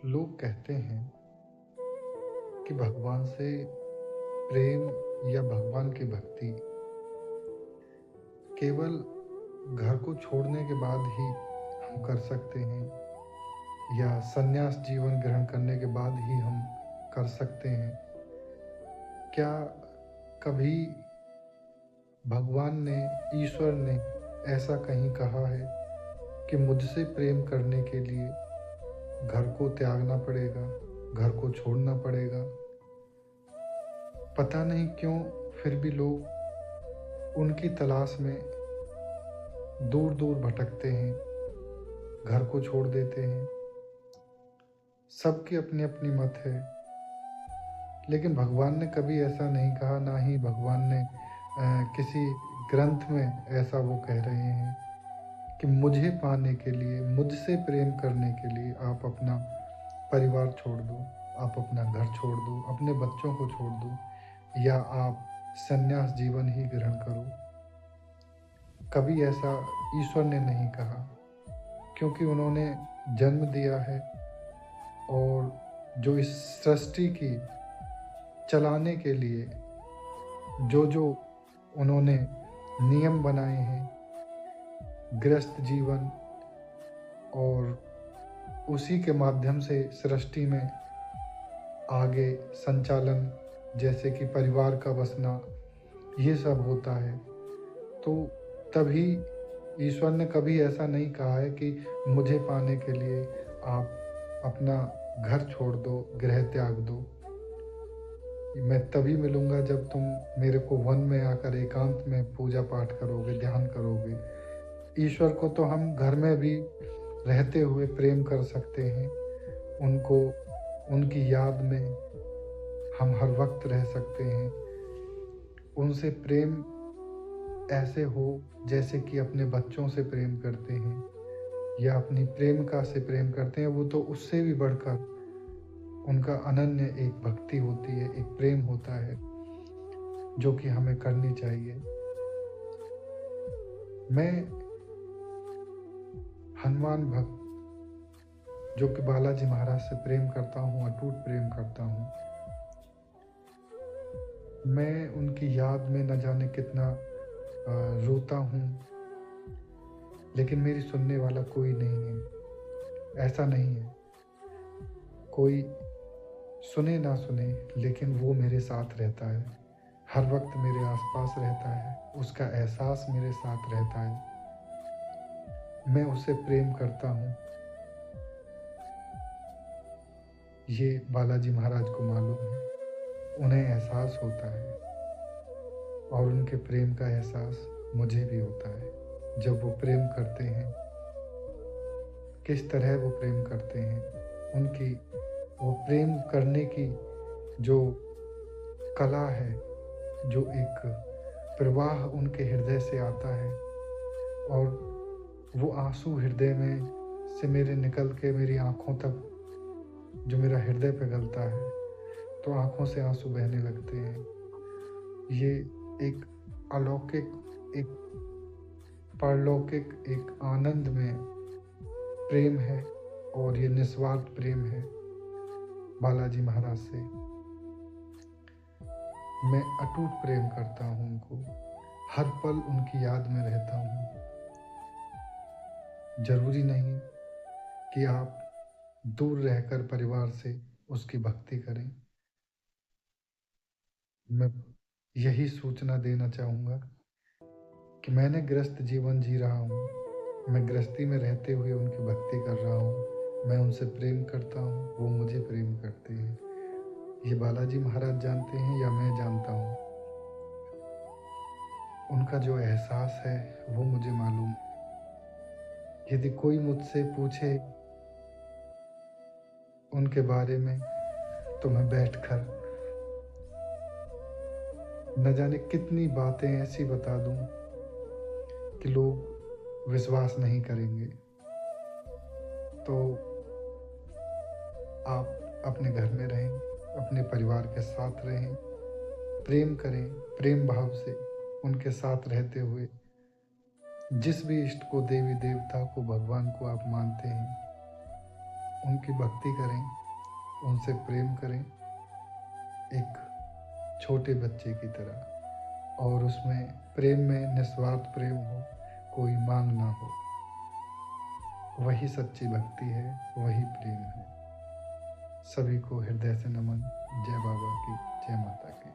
लोग कहते हैं कि भगवान से प्रेम या भगवान की भक्ति केवल घर को छोड़ने के बाद ही हम कर सकते हैं या संन्यास जीवन ग्रहण करने के बाद ही हम कर सकते हैं। क्या कभी भगवान ने, ईश्वर ने ऐसा कहीं कहा है कि मुझसे प्रेम करने के लिए घर को त्यागना पड़ेगा, घर को छोड़ना पड़ेगा? पता नहीं क्यों फिर भी लोग उनकी तलाश में दूर दूर भटकते हैं, घर को छोड़ देते हैं। सबकी अपनी अपनी मत है, लेकिन भगवान ने कभी ऐसा नहीं कहा, ना ही भगवान ने किसी ग्रंथ में ऐसा वो कह रहे हैं कि मुझे पाने के लिए, मुझसे प्रेम करने के लिए आप अपना परिवार छोड़ दो, आप अपना घर छोड़ दो, अपने बच्चों को छोड़ दो, या आप संन्यास जीवन ही ग्रहण करो। कभी ऐसा ईश्वर ने नहीं कहा, क्योंकि उन्होंने जन्म दिया है और जो इस सृष्टि की चलाने के लिए जो जो उन्होंने नियम बनाए हैं, गृहस्थ जीवन, और उसी के माध्यम से सृष्टि में आगे संचालन, जैसे कि परिवार का बसना, ये सब होता है। तो तभी ईश्वर ने कभी ऐसा नहीं कहा है कि मुझे पाने के लिए आप अपना घर छोड़ दो, गृह त्याग दो। मैं तभी मिलूंगा जब तुम मेरे को वन में आकर एकांत में पूजा पाठ करोगे, ध्यान करोगे। ईश्वर को तो हम घर में भी रहते हुए प्रेम कर सकते हैं, उनको, उनकी याद में हम हर वक्त रह सकते हैं। उनसे प्रेम ऐसे हो जैसे कि अपने बच्चों से प्रेम करते हैं या अपनी प्रेमिका से प्रेम करते हैं। वो तो उससे भी बढ़कर उनका अनन्य एक भक्ति होती है, एक प्रेम होता है, जो कि हमें करनी चाहिए। मैं हनुमान भक्त, जो कि बालाजी महाराज से प्रेम करता हूँ, अटूट प्रेम करता हूँ। मैं उनकी याद में न जाने कितना रोता हूँ, लेकिन मेरी सुनने वाला कोई नहीं है। ऐसा नहीं है, कोई सुने ना सुने, लेकिन वो मेरे साथ रहता है, हर वक्त मेरे आसपास रहता है, उसका एहसास मेरे साथ रहता है। मैं उसे प्रेम करता हूँ, ये बालाजी महाराज को मालूम है, उन्हें एहसास होता है, और उनके प्रेम का एहसास मुझे भी होता है। जब वो प्रेम करते हैं, किस तरह वो प्रेम करते हैं, उनकी वो प्रेम करने की जो कला है, जो एक प्रवाह उनके हृदय से आता है, और वो आंसू हृदय में से मेरे निकल के मेरी आँखों तक, जो मेरा हृदय पिघलता है तो आँखों से आंसू बहने लगते हैं। ये एक अलौकिक, एक परलौकिक, एक आनंद में प्रेम है, और ये निस्वार्थ प्रेम है बालाजी महाराज से। मैं अटूट प्रेम करता हूँ उनको, हर पल उनकी याद में रहता हूँ। जरूरी नहीं कि आप दूर रहकर परिवार से उसकी भक्ति करें। मैं यही सूचना देना चाहूँगा कि मैंने गृहस्थ जीवन जी रहा हूँ, मैं गृहस्थी में रहते हुए उनकी भक्ति कर रहा हूँ, मैं उनसे प्रेम करता हूँ, वो मुझे प्रेम करते हैं। ये बालाजी महाराज जानते हैं या मैं जानता हूँ, उनका जो एहसास है वो मुझे मालूम। यदि कोई मुझसे पूछे उनके बारे में, तो मैं बैठकर न जाने कितनी बातें ऐसी बता दूं कि लोग विश्वास नहीं करेंगे। तो आप अपने घर में रहें, अपने परिवार के साथ रहें, प्रेम करें, प्रेम भाव से उनके साथ रहते हुए जिस भी इष्ट को, देवी देवता को, भगवान को आप मानते हैं, उनकी भक्ति करें, उनसे प्रेम करें, एक छोटे बच्चे की तरह, और उसमें प्रेम में निस्वार्थ प्रेम हो, कोई मांग ना हो। वही सच्ची भक्ति है, वही प्रेम है। सभी को हृदय से नमन। जय बाबा की, जय माता की।